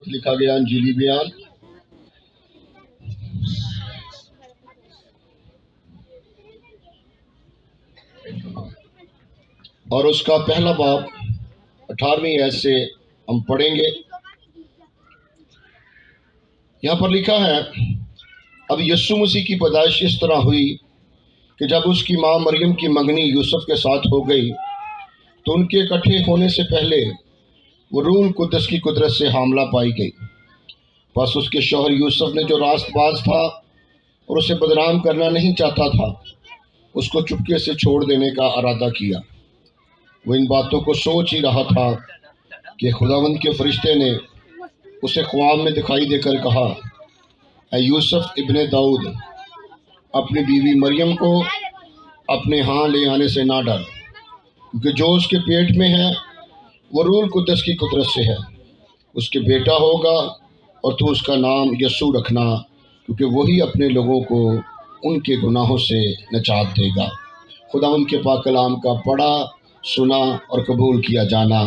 لکھا گیا انجیلی بیان اور اس کا پہلا باب 18ویں آیت سے ہم پڑھیں گے۔ یہاں پر لکھا ہے، اب یسوع مسیح کی پیدائش اس طرح ہوئی کہ جب اس کی ماں مریم کی منگنی یوسف کے ساتھ ہو گئی تو ان کے اکٹھے ہونے سے پہلے وہ روح القدس کی قدرت سے حاملہ پائی گئی۔ بس اس کے شوہر یوسف نے جو راست باز تھا اور اسے بدنام کرنا نہیں چاہتا تھا، اس کو چپکے سے چھوڑ دینے کا ارادہ کیا۔ وہ ان باتوں کو سوچ ہی رہا تھا کہ خداوند کے فرشتے نے اسے خواب میں دکھائی دے کر کہا، اے یوسف ابن داؤد، اپنی بیوی مریم کو اپنے ہاں لے آنے سے نہ ڈر، کیونکہ جو اس کے پیٹ میں ہے وہ روح القدس کی قدرت سے ہے۔ اس کے بیٹا ہوگا اور تو اس کا نام یسوع رکھنا، کیونکہ وہی اپنے لوگوں کو ان کے گناہوں سے نجات دے گا۔ خداوند کے پاک کلام کا پڑھا، سنا اور قبول کیا جانا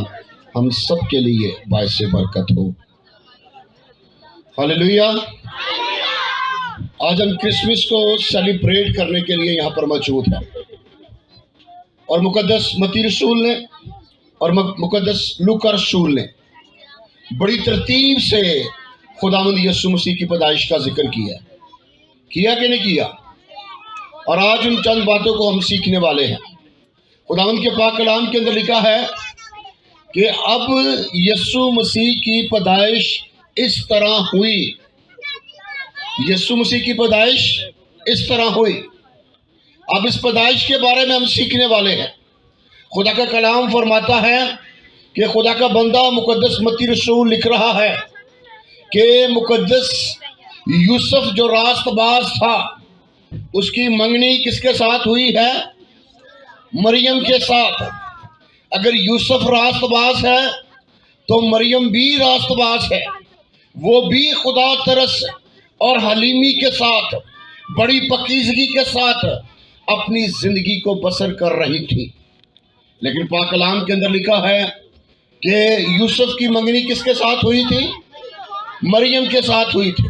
ہم سب کے لیے باعث برکت ہو۔ ہاللیلویہ۔ آج ہم کرسمس کو سیلیبریٹ کرنے کے لیے یہاں پر موجود ہیں، اور مقدس متی رسول نے اور مقدس لوکا رسول نے بڑی ترتیب سے خداوند یسوع مسیح کی پیدائش کا ذکر کیا کہ نہیں کیا؟ اور آج ان چند باتوں کو ہم سیکھنے والے ہیں۔ خداوند کے پاک کلام کے اندر لکھا ہے کہ اب یسوع مسیح کی پیدائش اس طرح ہوئی۔ یسوع مسیح کی پیدائش اس طرح ہوئی۔ اب اس پیدائش کے بارے میں ہم سیکھنے والے ہیں۔ خدا کا کلام فرماتا ہے کہ خدا کا بندہ مقدس متی رسول لکھ رہا ہے کہ مقدس یوسف جو راست باز تھا، اس کی منگنی کس کے ساتھ ہوئی ہے؟ مریم کے ساتھ۔ اگر یوسف راست باز ہے تو مریم بھی راست باز ہے۔ وہ بھی خدا ترس اور حلیمی کے ساتھ، بڑی پاکیزگی کے ساتھ اپنی زندگی کو بسر کر رہی تھی۔ لیکن پاک کلام کے اندر لکھا ہے کہ یوسف کی منگنی کس کے ساتھ ہوئی تھی؟ مریم کے ساتھ ہوئی تھی۔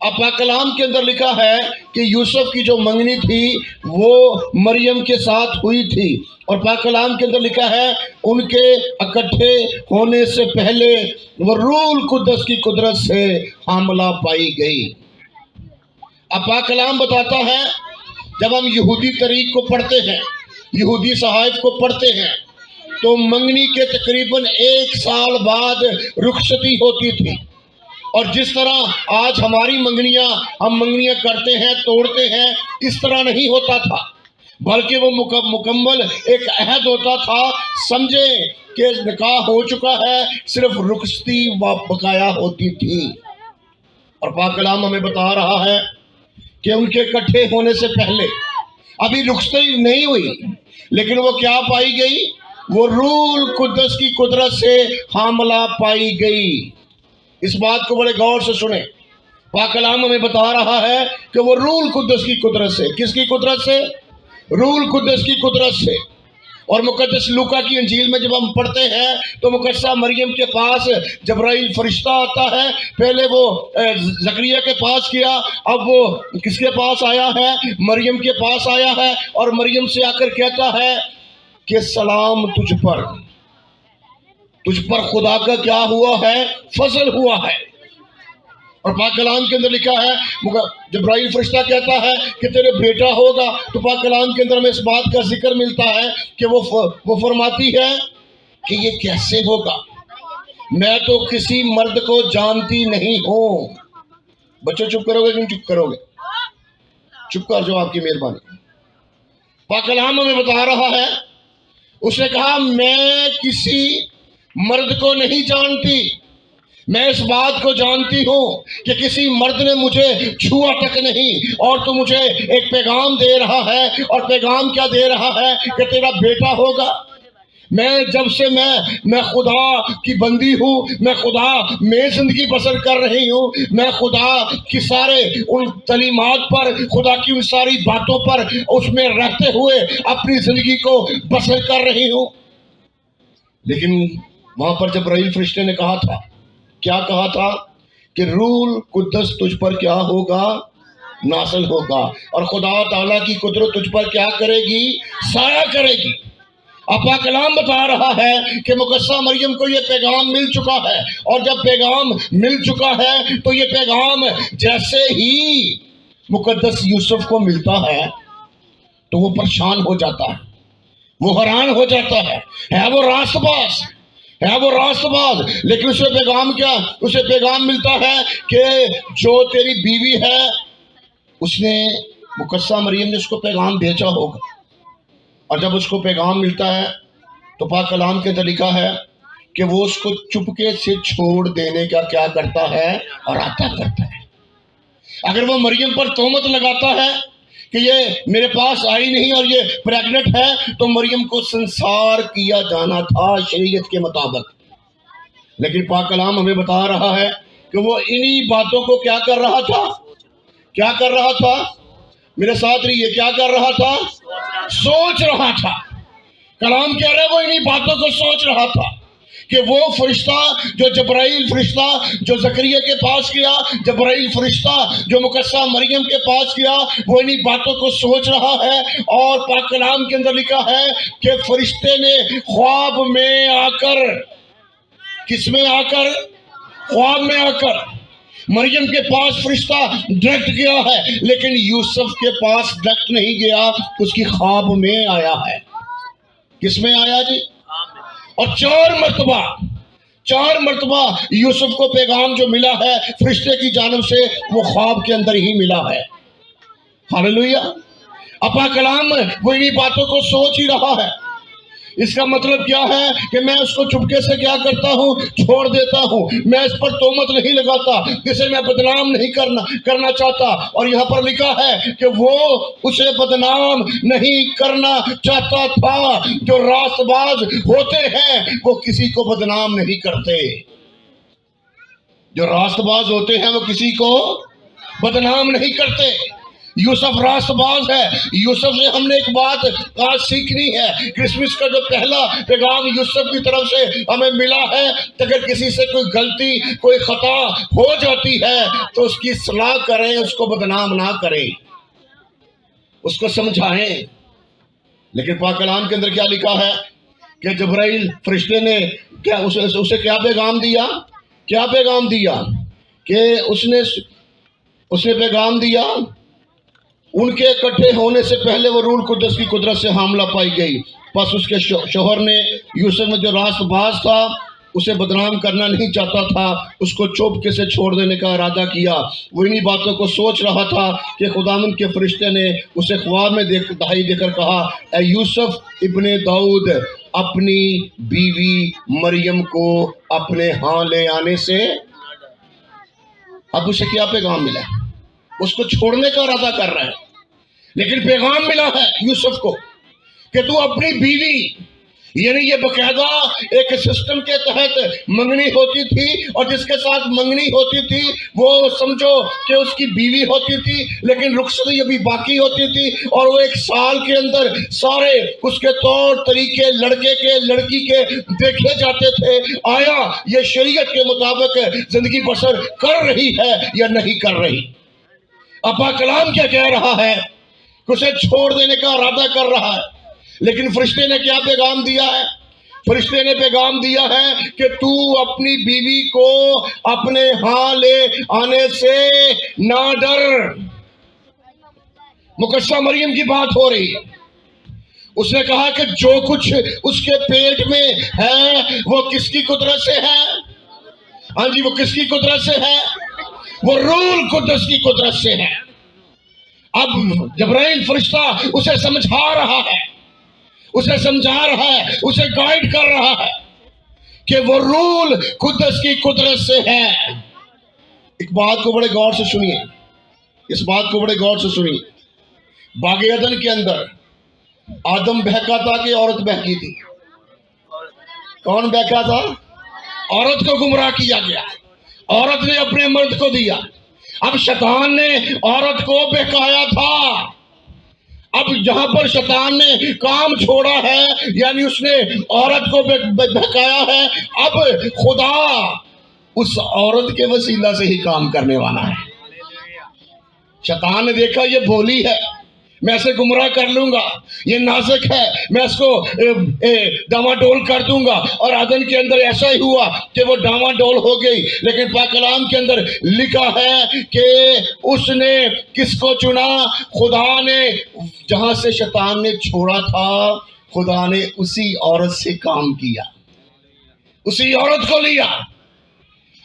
اب پاک کلام کے اندر لکھا ہے کہ یوسف کی جو منگنی تھی وہ مریم کے ساتھ ہوئی تھی، اور پاک کلام کے اندر لکھا ہے ان کے اکٹھے ہونے سے پہلے وہ روح القدس کی قدرت سے حاملہ پائی گئی۔ اب پاک کلام بتاتا ہے، جب ہم یہودی تاریخ کو پڑھتے ہیں، یہودی صحائف کو پڑھتے ہیں، تو منگنی کے تقریباً 1 سال بعد رخصتی ہوتی تھی۔ اور جس طرح آج ہماری ہم منگنیاں کرتے ہیں، توڑتے ہیں، اس طرح نہیں ہوتا تھا، بلکہ وہ مکمل ایک عہد ہوتا تھا۔ سمجھیں کہ نکاح ہو چکا ہے، صرف رخصتی بقایا ہوتی تھی۔ اور پاک کلام ہمیں بتا رہا ہے کہ ان کے اکٹھے ہونے سے پہلے ابھی رخصتی نہیں ہوئی، لیکن وہ کیا پائی گئی؟ وہ روح القدس کی قدرت سے حاملہ پائی گئی۔ اس بات کو بڑے غور سے سنیں۔ پاک کلام ہمیں بتا رہا ہے کہ وہ روح القدس کی قدرت سے، کس کی قدرت سے؟ روح القدس کی قدرت سے۔ اور مقدس لوکا کی انجیل میں جب ہم پڑھتے ہیں تو مقدسہ مریم کے پاس جبرائیل فرشتہ آتا ہے۔ پہلے وہ زکریا کے پاس کیا، اب وہ کس کے پاس آیا ہے؟ مریم کے پاس آیا ہے، اور مریم سے آ کر کہتا ہے کہ سلام تجھ پر خدا کا کیا ہوا ہے؟ فضل ہوا ہے۔ اور پاک کلام کے اندر لکھا ہے، جبرائیل فرشتہ کہتا ہے کہ تیرے بیٹا ہوگا، تو پاک کلام کے اندر ہمیں اس بات کا ذکر ملتا ہے کہ وہ فرماتی ہے کہ یہ کیسے ہوگا، میں تو کسی مرد کو جانتی نہیں ہوں۔ بچوں چپ کرو گے کہ نہیں چپ کرو گے؟ چپ کر جو، آپ کی مہربانی۔ پاک کلام ہمیں بتا رہا ہے، اس نے کہا میں کسی مرد کو نہیں جانتی، میں اس بات کو جانتی ہوں کہ کسی مرد نے مجھے چھوا تک نہیں، اور تو مجھے ایک پیغام دے رہا ہے، اور پیغام کیا دے رہا ہے؟ کہ تیرا بیٹا ہوگا۔ جب سے میں خدا کی بندی ہوں، میں خدا میں زندگی بسر کر رہی ہوں، میں خدا کی سارے ان تعلیمات پر، خدا کی ان ساری باتوں پر اس میں رہتے ہوئے اپنی زندگی کو بسر کر رہی ہوں۔ لیکن وہاں پر جبرائیل فرشتے نے کہا تھا کیا کہا تھا کہ روح قدس تجھ پر کیا ہوگا؟ نازل ہوگا، اور خدا تعالیٰ کی قدرت تجھ پر کیا کرے گی؟ سایہ کرے گی۔ اب پاک کلام بتا رہا ہے کہ مقدسہ مریم کو یہ پیغام مل چکا ہے، اور جب پیغام مل چکا ہے تو یہ پیغام جیسے ہی مقدس یوسف کو ملتا ہے تو وہ پریشان ہو جاتا ہے، وہ حیران ہو جاتا ہے وہ راست باز، ہے وہ راست باز، لیکن اسے پیغام کیا؟ اسے پیغام ملتا ہے کہ جو تیری بیوی ہے، اس نے مقدسہ مریم نے اس کو پیغام بھیجا ہوگا۔ اور جب اس کو پیغام ملتا ہے تو پاک کلام کے اندر لکھا ہے کہ وہ اس کو چپکے سے چھوڑ دینے کا کیا کرتا ہے؟ ارادہ کرتا ہے۔ اگر وہ مریم پر تہمت لگاتا ہے کہ یہ میرے پاس آئی نہیں اور یہ پریگنٹ ہے، تو مریم کو سنسار کیا جانا تھا شریعت کے مطابق، لیکن پاک کلام ہمیں بتا رہا ہے کہ وہ انہی باتوں کو کیا کر رہا تھا؟ کیا کر رہا تھا؟ میرے ساتھ رہیے، کیا کر رہا تھا؟ سوچ رہا تھا۔ کلام کہہ رہے وہ انہی باتوں کو سوچ رہا تھا کہ وہ فرشتہ جو جبرائیل فرشتہ جو زکریا کے پاس گیا، جبرائیل فرشتہ جو مقدسہ مریم کے پاس گیا، وہ انہی باتوں کو سوچ رہا ہے۔ اور پاک کلام کے اندر لکھا ہے کہ فرشتے نے خواب میں آ کر، کس میں آ کر؟ خواب میں آ کر مریم کے پاس فرشتہ ڈائریکٹ گیا ہے، لیکن یوسف کے پاس ڈائریکٹ نہیں گیا، اس کی خواب میں آیا ہے۔ کس میں آیا جی؟ اور چار مرتبہ یوسف کو پیغام جو ملا ہے فرشتے کی جانب سے، وہ خواب کے اندر ہی ملا ہے۔ ہاللویا۔ اپا کلام وہ انہی باتوں کو سوچ ہی رہا ہے۔ اس کا مطلب کیا ہے کہ میں اس کو چپکے سے کیا کرتا ہوں؟ چھوڑ دیتا ہوں، میں اس پر تہمت نہیں لگاتا، جسے میں بدنام نہیں کرنا چاہتا۔ اور یہاں پر لکھا ہے کہ وہ اسے بدنام نہیں کرنا چاہتا تھا۔ جو راست باز ہوتے ہیں وہ کسی کو بدنام نہیں کرتے، جو راست باز ہوتے ہیں وہ کسی کو بدنام نہیں کرتے۔ یوسف راست باز ہے۔ یوسف سے ہم نے ایک بات آج سیکھنی ہے۔ کرسمس کا جو پہلا پیغام یوسف کی طرف سے ہمیں ملا ہے کہ اگر کسی سے کوئی غلطی، کوئی خطا ہو جاتی ہے تو اس کی اصلاح کریں، اس کو بدنام نہ کریں، اس کو سمجھائیں۔ لیکن پاک کلام کے اندر کیا لکھا ہے کہ جبرائیل فرشتے نے کیا اسے کیا پیغام دیا؟ کیا پیغام دیا؟ کہ اس نے پیغام دیا، ان کے اکٹھے ہونے سے پہلے وہ روح القدس کی قدرت سے حاملہ پائی گئی۔ پس اس کے شوہر نے یوسف میں جو راست باز تھا اسے بدنام کرنا نہیں چاہتا تھا، اس کو چوپکے سے چھوڑ دینے کا ارادہ کیا۔ وہ انہی باتوں کو سوچ رہا تھا کہ خداوند کے فرشتے نے اسے خواب میں دہائی دے کر کہا، اے یوسف ابن داؤد، اپنی بیوی مریم کو اپنے ہاں لے آنے سے۔ اب اسے کیا پیغام ملا؟ اس کو چھوڑنے کا ارادہ کر رہا ہے، لیکن پیغام ملا ہے یوسف کو کہ تو اپنی بیوی، یعنی یہ باقاعدہ ایک سسٹم کے تحت منگنی ہوتی تھی، اور جس کے ساتھ منگنی ہوتی تھی وہ سمجھو کہ اس کی بیوی ہوتی تھی، لیکن رخصتی ابھی باقی ہوتی تھی، اور وہ ایک سال کے اندر سارے اس کے طور طریقے لڑکے کے لڑکی کے دیکھے جاتے تھے، آیا یہ شریعت کے مطابق زندگی بسر کر رہی ہے یا نہیں کر رہی۔ ابا کلام کیا کہہ رہا ہے کہ اسے چھوڑ دینے کا ارادہ کر رہا ہے، لیکن فرشتے نے کیا پیغام دیا ہے؟ فرشتے نے پیغام دیا ہے کہ تو اپنی بیوی کو اپنے ہاں لے آنے سے نہ ڈر۔ مقدسہ مریم کی بات ہو رہی ہے۔ اس نے کہا کہ جو کچھ اس کے پیٹ میں ہے وہ کس کی قدرت سے ہے؟ ہاں جی، وہ کس کی قدرت سے ہے؟ وہ روح القدس کی قدرت سے ہے۔ اب جبرائیل فرشتہ اسے سمجھا رہا ہے، اسے سمجھا رہا ہے، اسے گائیڈ کر رہا ہے کہ وہ روح القدس کی قدرت سے ہے۔ ایک بات کو بڑے غور سے سنیے، اس بات کو بڑے غور سے سنیے۔ باغ عدن کے اندر آدم بہکا تھا کہ عورت بہکی تھی؟ کون بہکا تھا؟ عورت کو گمراہ کیا گیا، عورت نے اپنے مرد کو دیا۔ اب شیطان نے عورت کو بہکایا تھا۔ اب جہاں پر شیطان نے کام چھوڑا ہے، یعنی اس نے عورت کو بہکایا ہے، اب خدا اس عورت کے وسیلہ سے ہی کام کرنے والا ہے۔ شیطان نے دیکھا یہ بھولی ہے، میں اسے گمراہ کر لوں گا، یہ نازک ہے، میں اس کو ڈاواں ڈول کر دوں گا، اور عدن کے اندر ایسا ہی ہوا کہ وہ ڈاواں ڈول ہو گئی۔ لیکن پاک کلام کے اندر لکھا ہے کہ اس نے کس کو چنا؟ خدا نے جہاں سے شیطان نے چھوڑا تھا، خدا نے اسی عورت سے کام کیا، اسی عورت کو لیا۔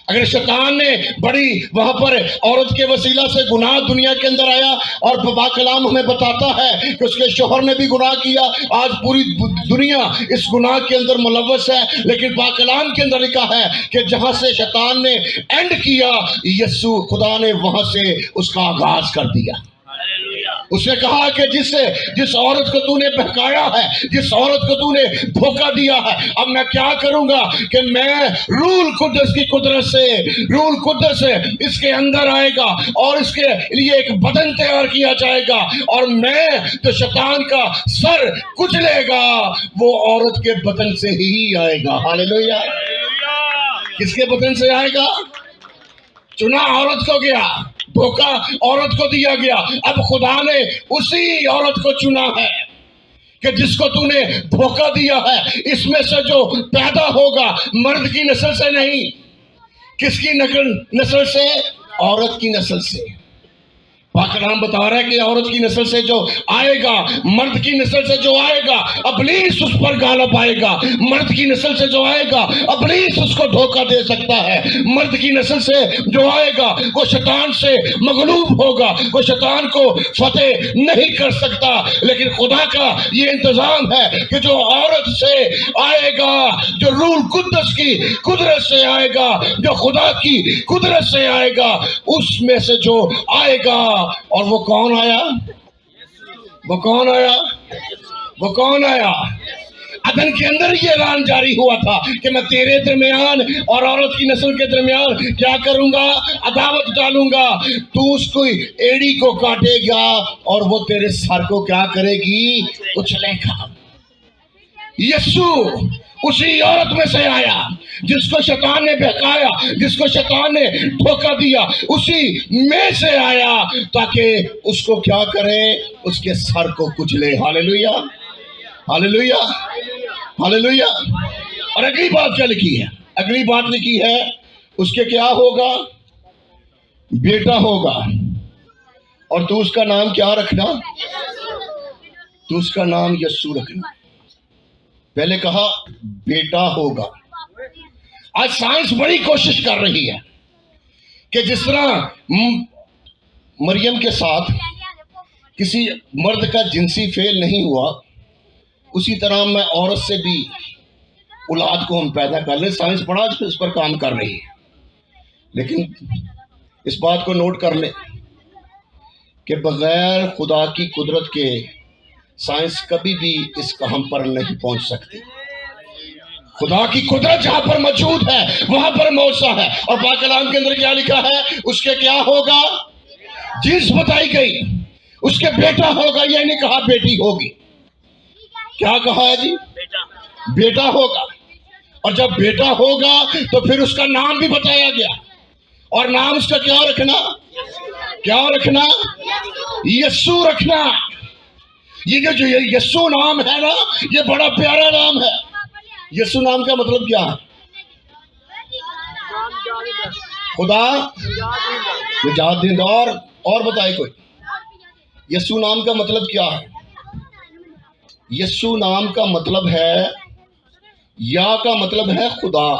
اگر شیطان نے بڑی وہاں پر عورت کے وسیلہ سے گناہ دنیا کے اندر آیا، اور پاک کلام ہمیں بتاتا ہے کہ اس کے شوہر نے بھی گناہ کیا، آج پوری دنیا اس گناہ کے اندر ملوث ہے، لیکن پاک کلام کے اندر لکھا ہے کہ جہاں سے شیطان نے اینڈ کیا، یسوع خدا نے وہاں سے اس کا آغاز کر دیا۔ اس نے کہا کہ جس عورت کو تو نے بہکایا ہے، جس عورت کو تو نے دھوکہ دیا ہے، اب میں کیا کروں گا کہ میں روح القدس کی قدرت سے، روح القدس اس کے اندر آئے گا، اور اس کے لیے ایک بدن تیار کیا جائے گا، اور میں تو شیطان کا سر کچلے گا، وہ عورت کے بدن سے ہی آئے گا۔ ہاللیلویہ۔ کس کے بدن سے آئے گا؟ چنا عورت کو گیا، دھوکہ عورت کو دیا گیا، اب خدا نے اسی عورت کو چنا ہے کہ جس کو تو نے دھوکہ دیا ہے، اس میں سے جو پیدا ہوگا مرد کی نسل سے نہیں، کس کی نسل سے؟ عورت کی نسل سے۔ پاک کلام بتا رہا ہے کہ عورت کی نسل سے جو آئے گا، مرد کی نسل سے جو آئے گا، ابلیس اس پر غالب آئے گا۔ مرد کی نسل سے جو آئے گا، ابلیس اس کو دھوکہ دے سکتا ہے۔ مرد کی نسل سے جو آئے گا، وہ شیطان سے مغلوب ہوگا، وہ شیطان کو فتح نہیں کر سکتا۔ لیکن خدا کا یہ انتظام ہے کہ جو عورت سے آئے گا، جو روح القدس کی قدرت سے آئے گا، جو خدا کی قدرت سے آئے گا، اس میں سے جو آئے گا، اور وہ کون آیا؟ وہ کون آیا؟ وہ کون آیا؟ عدن کے اندر یہ اعلان جاری ہوا تھا کہ میں تیرے درمیان اور عورت کی نسل کے درمیان کیا کروں گا؟ عداوت ڈالوں گا، تو اس کو ایڑی کو کاٹے گا، اور وہ تیرے سر کو کیا کرے گی؟ کچلے گا۔ یسوع اسی عورت میں سے آیا جس کو شیطان نے بہکایا، جس کو شیطان نے دھوکہ دیا، اسی میں سے آیا تاکہ اس کو کیا کرے؟ اس کے سر کو کچلے۔ ہاللیلویہ، ہاللیلویہ، ہاللیلویہ۔ اور اگلی بات کیا لکھی ہے؟ اگلی بات لکھی ہے اس کے کیا ہوگا؟ بیٹا ہوگا، اور تو اس کا نام کیا رکھنا؟ تو اس کا نام یسوع رکھنا۔ پہلے کہا بیٹا ہوگا۔ آج سائنس بڑی کوشش کر رہی ہے کہ جس طرح مریم کے ساتھ کسی مرد کا جنسی فعل نہیں ہوا، اسی طرح میں عورت سے بھی اولاد کو ہم پیدا کر لیں۔ سائنس بڑا اس پر کام کر رہی ہے، لیکن اس بات کو نوٹ کر لیں کہ بغیر خدا کی قدرت کے سائنس کبھی بھی اس کام پر نہیں پہنچ سکتی۔ خدا کی قدرت جہاں پر موجود ہے وہاں پر موجزہ ہے۔ اور پاک کلام کے اندر کیا لکھا ہے؟ اس کے کیا ہوگا؟ جنس بتائی گئی، اس کے بیٹا ہوگا، یہ نہیں کہا بیٹی ہوگی۔ کیا کہا ہے جی؟ بیٹا ہوگا۔ اور جب بیٹا ہوگا تو پھر اس کا نام بھی بتایا گیا، اور نام اس کا کیا رکھنا؟ کیا رکھنا؟ یسوع رکھنا۔ یہ جو یسوع نام ہے نا، یہ بڑا پیارا نام ہے۔ یسوع نام کا مطلب کیا ہے؟ خدا نجات دہندہ۔ اور بتائے کوئی؟ یسوع نام کا مطلب کیا ہے؟ یسوع نام کا مطلب ہے، یا کا مطلب ہے خدا۔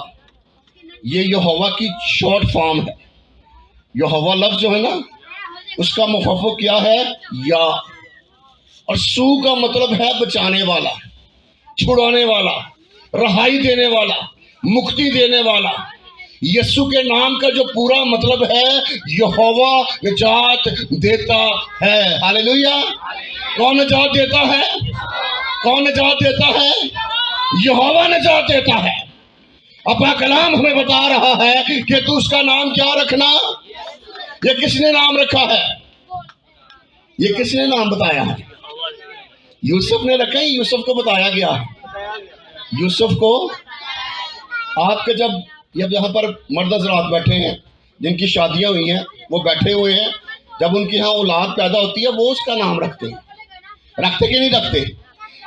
یہ یہوہ کی شارٹ فارم ہے۔ یہوہ لفظ جو ہے نا، اس کا مخفف کیا ہے؟ یا۔ اور سو کا مطلب ہے بچانے والا، چھڑانے والا، رہائی دینے والا، مکتی دینے والا۔ یسوع کے نام کا جو پورا مطلب ہے، یہوہ نجات دیتا ہے۔ ہاللیلویہ۔ کون نجات دیتا ہے؟ کون نجات دیتا ہے؟ یہوہ نجات دیتا ہے۔ اپنا کلام ہمیں بتا رہا ہے کہ تو اس کا نام کیا رکھنا؟ یہ کس نے نام رکھا ہے؟ یہ کس نے نام بتایا ہے؟ یوسف نے رکھا ہے۔ یوسف کو بتایا گیا ہے۔ یوسف کو آپ کے جب یہ اب یہاں پر مرد حضرات بیٹھے ہیں جن کی شادیاں ہوئی ہیں، وہ بیٹھے ہوئے ہیں، جب ان کے ہاں اولاد پیدا ہوتی ہے وہ اس کا نام رکھتے ہیں، رکھتے کہ نہیں رکھتے؟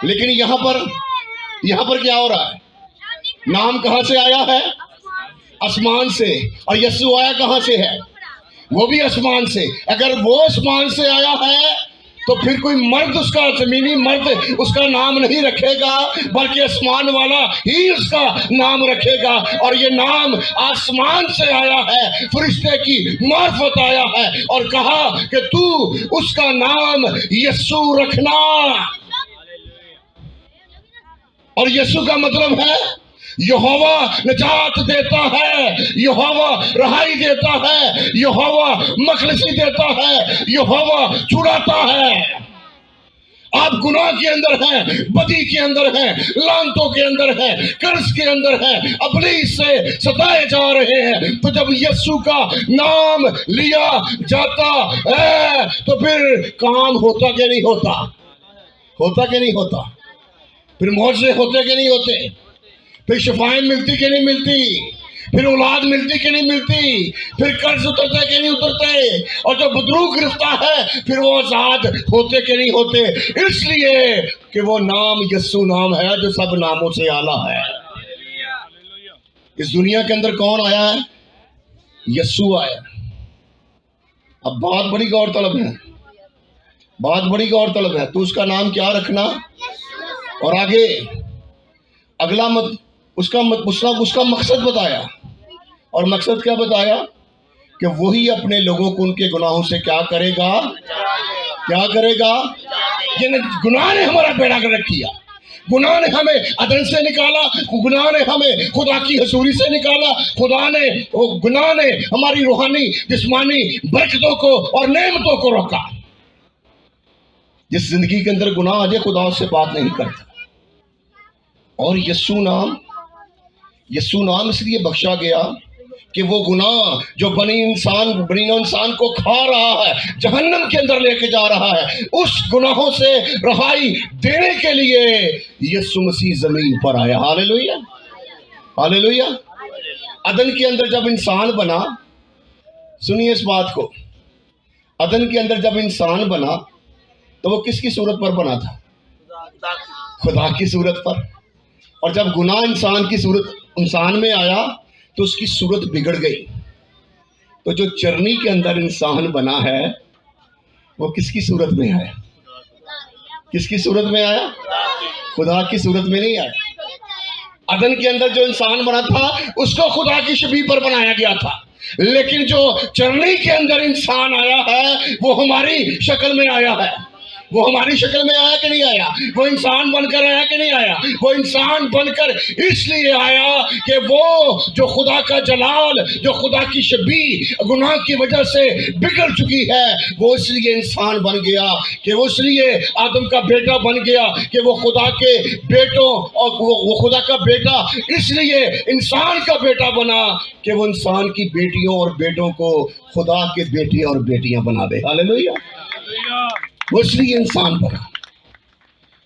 لیکن یہاں پر کیا ہو رہا ہے؟ نام کہاں سے آیا ہے؟ آسمان سے۔ اور یسوع آیا کہاں سے ہے؟ وہ بھی آسمان سے۔ اگر وہ آسمان سے آیا ہے تو پھر کوئی مرد اس کا، زمینی مرد اس کا نام نہیں رکھے گا، بلکہ آسمان والا ہی اس کا نام رکھے گا۔ اور یہ نام آسمان سے آیا ہے، فرشتے کی معرفت آیا ہے، اور کہا کہ تو اس کا نام یسوع رکھنا۔ اور یسوع کا مطلب ہے یہوہ نجات دیتا ہے، یہوہ رہائی دیتا ہے، یہوہ مخلصی دیتا ہے، یہوہ چھڑاتا ہے۔ آپ گناہ کے اندر ہیں، بدی کے اندر ہیں، لعنتوں کے اندر ہیں، قرض کے اندر ہیں، ابلیس سے ستائے جا رہے ہیں، تو جب یسوع کا نام لیا جاتا ہے تو پھر کام ہوتا کہ نہیں ہوتا؟ ہوتا کہ نہیں ہوتا؟ پھر معجزے ہوتے کہ نہیں ہوتے؟ پھر شفائیں ملتی کہ نہیں ملتی؟ پھر اولاد ملتی کہ نہیں ملتی؟ پھر قرض اترتے کہ نہیں اترتے؟ اور جب بدروح گرفتا ہے پھر وہ آزاد ہوتے کہ نہیں ہوتے؟ اس لیے کہ وہ نام یسوع نام ہے جو سب ناموں سے اعلیٰ ہے۔ اس دنیا کے اندر کون آیا ہے؟ یسوع آیا۔ اب بات بڑی غور طلب ہے، بات بڑی غور طلب ہے۔ تو اس کا نام کیا رکھنا؟ اور آگے اگلا اس کا مقصد بتایا، اور مقصد کیا بتایا؟ کہ وہی اپنے لوگوں کو ان کے گناہوں سے کیا کرے گا؟ کیا کرے گا؟ یعنی گناہ نے ہمارا بیڑا گرک کیا، گناہ نے ہمیں عدن سے نکالا، گناہ نے ہمیں خدا کی حضوری سے نکالا، گناہ نے ہماری روحانی جسمانی برکتوں کو اور نعمتوں کو روکا۔ جس زندگی کے اندر گناہ آ جائے خدا اس سے بات نہیں کرتا۔ اور یسوع نام اس لیے بخشا گیا کہ وہ گناہ جو بنی نوع انسان کو کھا رہا ہے، جہنم کے اندر لے کے جا رہا ہے، اس گناہوں سے رہائی دینے کے لیے یسوع مسیح زمین پر آیا۔ Hallelujah, hallelujah. عدن کے اندر جب انسان بنا، سنیے اس بات کو، عدن کے اندر جب انسان بنا تو وہ کس کی صورت پر بنا تھا؟ خدا کی صورت پر۔ اور جب گناہ انسان میں آیا تو اس کی صورت بگڑ گئی۔ تو جو چرنی کے اندر انسان بنا ہے وہ کس کی صورت میں آیا؟ کس کی صورت میں آیا؟ خدا کی صورت میں نہیں آیا۔ عدن کے اندر جو انسان بنا تھا اس کو خدا کی شبیہ پر بنایا گیا تھا، لیکن جو چرنی کے اندر انسان آیا ہے وہ ہماری شکل میں آیا ہے۔ وہ ہماری شکل میں آیا کہ نہیں آیا؟ وہ انسان بن کر آیا کہ نہیں آیا؟ وہ انسان بن کر اس لیے آیا کہ وہ جو خدا کا جلال، جو خدا کی شبیہ گناہ کی وجہ سے بگڑ چکی ہے، وہ اس لیے انسان بن گیا، کہ وہ اس لیے آدم کا بیٹا بن گیا کہ وہ خدا کے بیٹوں، اور وہ خدا کا بیٹا اس لیے انسان کا بیٹا بنا کہ وہ انسان کی بیٹیوں اور بیٹوں کو خدا کے بیٹے اور بیٹیاں بنا دے۔ ہاللویا۔ وہ اس لیے انسان بنا،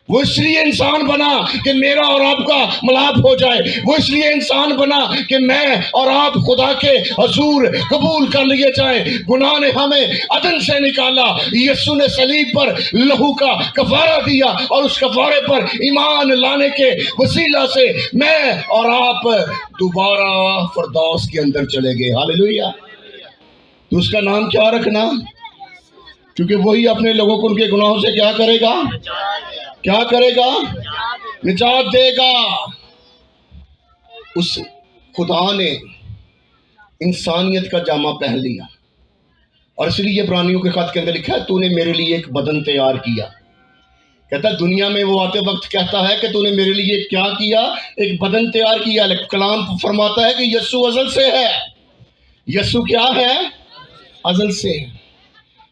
وہ اس لیے انسان بنا کہ میرا اور آپ کا ملاپ ہو جائے، وہ اس لیے انسان بنا کہ میں اور آپ خدا کے حضور قبول کر لیے جائیں۔ گناہ نے ہمیں عدن سے نکالا، یسوع نے صلیب پر لہو کا کفارہ دیا، اور اس کفارے پر ایمان لانے کے وسیلہ سے میں اور آپ دوبارہ فردوس کے اندر چلے گئے۔ ہاللویا۔ تو اس کا نام کیا رکھنا؟ کیونکہ وہی اپنے لوگوں کو ان کے گناہوں سے کیا کرے گا؟ کیا کرے گا؟ نجات دے گا۔ اس خدا نے انسانیت کا جامہ پہن لیا، اور اس لیے عبرانیوں کے خط کے اندر لکھا ہے تو نے میرے لیے ایک بدن تیار کیا۔ کہتا ہے دنیا میں وہ آتے وقت کہتا ہے کہ تو نے میرے لیے کیا کیا؟ ایک بدن تیار کیا۔ کلام فرماتا ہے کہ یسوع ازل سے ہے۔ یسوع کیا ہے؟ ازل سے۔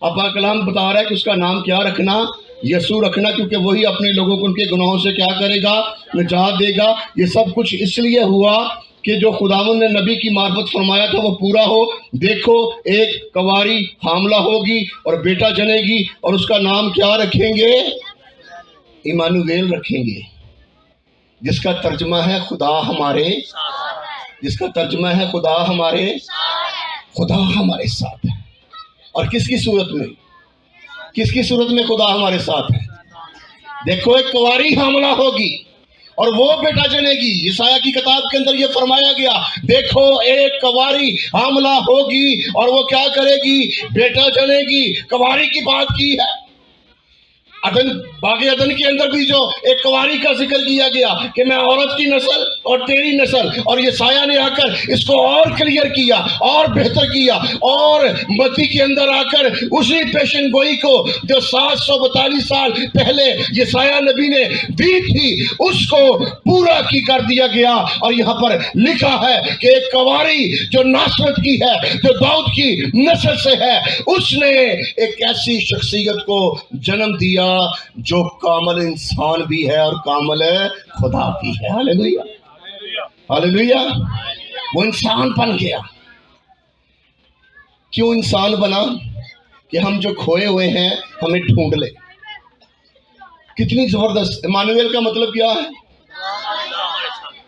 اب کلام بتا رہا ہے کہ اس کا نام کیا رکھنا؟ یسوع رکھنا، کیونکہ وہی اپنے لوگوں کو ان کے گناہوں سے کیا کرے گا؟ نجات دے گا۔ یہ سب کچھ اس لیے ہوا کہ جو خداوند نے نبی کی معرفت فرمایا تھا وہ پورا ہو۔ دیکھو ایک کنواری حاملہ ہوگی اور بیٹا جنے گی، اور اس کا نام کیا رکھیں گے؟ ایمانویل رکھیں گے، جس کا ترجمہ ہے خدا ہمارے۔ جس کا ترجمہ ہے خدا ہمارے ساتھ ہے. اور کس کی صورت میں خدا ہمارے ساتھ ہے؟ دیکھو ایک کنواری حاملہ ہوگی اور وہ بیٹا جنے گی. یسایہ کی کتاب کے اندر یہ فرمایا گیا، دیکھو ایک کنواری حاملہ ہوگی اور وہ کیا کرے گی؟ بیٹا جنے گی. کنواری کی بات کی ہے. باغ عدن کے اندر بھی جو ایک کنواری کا ذکر کیا گیا کہ میں عورت کی نسل اور تیری نسل، اور یسایہ نے آ کر اس کو اور کلیئر کیا اور بہتر کیا، اور متی کے اندر آ کر اسی پیشن گوئی کو جو 742 سال پہلے یسایہ نبی نے دی تھی اس کو پورا کی کر دیا گیا. اور یہاں پر لکھا ہے کہ ایک کنواری جو ناصرت کی ہے، جو داؤد کی نسل سے ہے، اس نے ایک ایسی شخصیت کو جنم دیا جو کامل انسان بھی ہے اور کامل خدا بھی ہے. ہاللیلویہ ہاللیلویہ. وہ انسان بن گیا. کیوں انسان بنا؟ کہ ہم جو کھوئے ہوئے ہیں ہمیں ڈھونڈ لے. کتنی زبردست. ایمانویل کا مطلب کیا ہے؟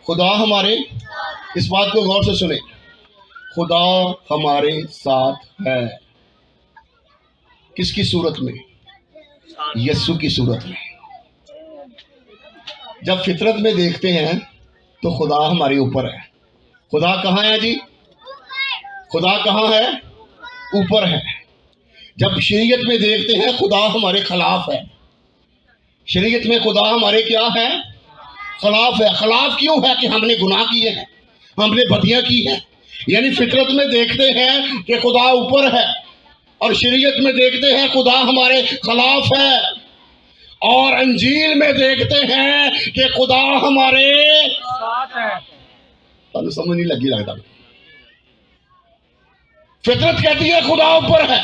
خدا ہمارے. اس بات کو غور سے سنیں، خدا ہمارے ساتھ ہے. کس کی صورت میں؟ یسوع کی صورت میں. جب فطرت میں دیکھتے ہیں تو خدا ہمارے اوپر ہے. خدا کہاں ہے جی؟ خدا کہاں ہے؟ اوپر ہے. جب شریعت میں دیکھتے ہیں خدا ہمارے خلاف ہے. شریعت میں خدا ہمارے کیا ہے؟ خلاف ہے. خلاف کیوں ہے؟ کہ ہم نے گناہ کیے ہیں، ہم نے بدیاں کی ہیں. یعنی فطرت میں دیکھتے ہیں کہ خدا اوپر ہے، اور شریعت میں دیکھتے ہیں خدا ہمارے خلاف ہے، اور انجیل میں دیکھتے ہیں کہ خدا ہمارے ساتھ ہے. تمہیں سمجھ نہیں لگی لگتا. فطرت کہتی ہے خدا اوپر ہے،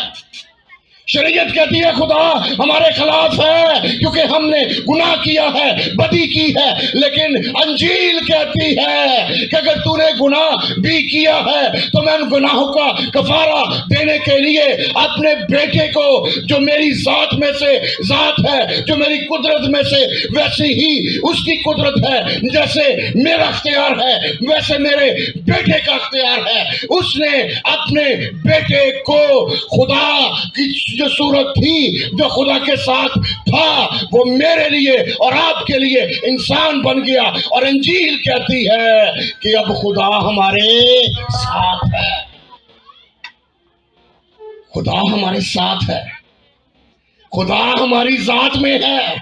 شریعت کہتی ہے خدا ہمارے خلاف ہے کیونکہ ہم نے گناہ کیا ہے، بدی کی ہے. لیکن انجیل کہتی ہے کہ اگر تو نے گناہ بھی کیا ہے تو میں ان گناہوں کا کفارہ دینے کے لیے اپنے بیٹے کو، جو میری ذات میں سے ذات ہے، جو میری قدرت میں سے ویسی ہی اس کی قدرت ہے، جیسے میرا اختیار ہے ویسے میرے بیٹے کا اختیار ہے. اس نے اپنے بیٹے کو خدا کی جو صورت تھی، جو خدا کے ساتھ تھا، وہ میرے لیے اور آپ کے لیے انسان بن گیا. اور انجیل کہتی ہے کہ اب خدا ہمارے ساتھ ہے. خدا ہمارے ساتھ ہے. خدا ہماری ذات میں ہے.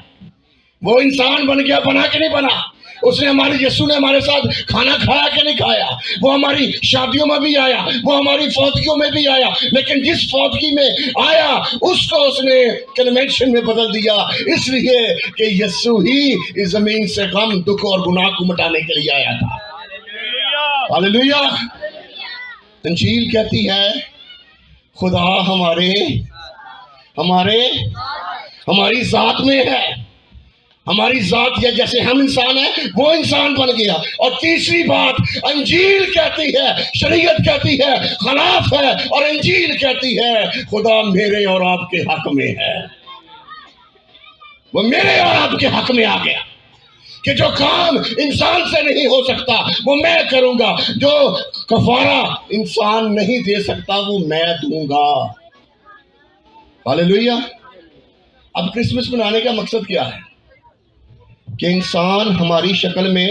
وہ انسان بن گیا. بنا کہ نہیں بنا؟ اس نے یسوع نے ہمارے ساتھ کھانا کھایا کہ نہیں کھایا؟ وہ ہماری شادیوں میں بھی آیا، وہ ہماری فوتگیوں میں بھی آیا. لیکن جس فوتگی میں آیا اس کو اس نے کنونشن میں بدل دیا، اس لیے کہ یسوع ہی اس زمین سے غم، دکھ اور گناہ کو مٹانے کے لیے آیا تھا. ہاللیلویہ. انجیل کہتی ہے خدا ہماری ذات میں ہے. ہماری ذات یا جیسے ہم انسان ہیں وہ انسان بن گیا. اور تیسری بات انجیل کہتی ہے، شریعت کہتی ہے خلاف ہے، اور انجیل کہتی ہے خدا میرے اور آپ کے حق میں ہے. وہ میرے اور آپ کے حق میں آ گیا کہ جو کام انسان سے نہیں ہو سکتا وہ میں کروں گا، جو کفارہ انسان نہیں دے سکتا وہ میں دوں گا. ہاللیلویہ. اب کرسمس منانے کا مقصد کیا ہے؟ کہ انسان ہماری شکل میں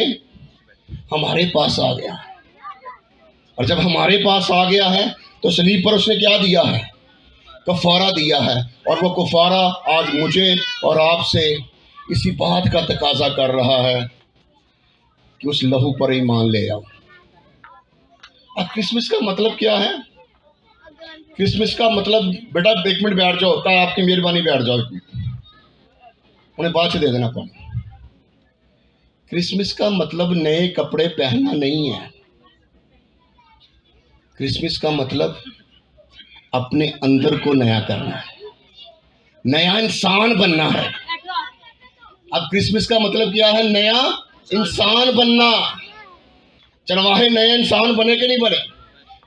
ہمارے پاس آ گیا ہے. اور جب ہمارے پاس آ گیا ہے تو صلیب پر اس نے کیا دیا ہے؟ کفارہ دیا ہے. اور وہ کفارہ آج مجھے اور آپ سے اسی بات کا تقاضا کر رہا ہے کہ اس لہو پر ایمان لے آؤ. اب کرسمس کا مطلب کیا ہے؟ کرسمس کا مطلب، بیٹا ایک منٹ بیٹھ جاؤ، ہوتا ہے آپ کی مہربانی، بیٹھ جاؤ، انہیں بعد سے دے دینا پڑا. کرسمس کا مطلب نئے کپڑے پہننا نہیں ہے. کرسمس کا مطلب اپنے اندر کو نیا کرنا ہے، نیا انسان بننا ہے. اب کرسمس کا مطلب کیا ہے؟ نیا انسان بننا. چرواہے نئے انسان بنے کہ نہیں بنے؟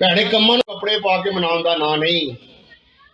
ਭੈੜੇ ਕੰਮਾਂ ਨੂੰ ਕੱਪੜੇ ਪਾ ਕੇ ਮਨਾਉਣ ਦਾ ਨਾਂ ਨਹੀਂ,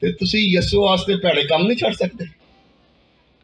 ਤੇ ਤੁਸੀਂ ਯਿਸੂ ਵਾਸਤੇ ਭੈੜੇ ਕੰਮ ਨਹੀਂ ਛੱਡ ਸਕਦੇ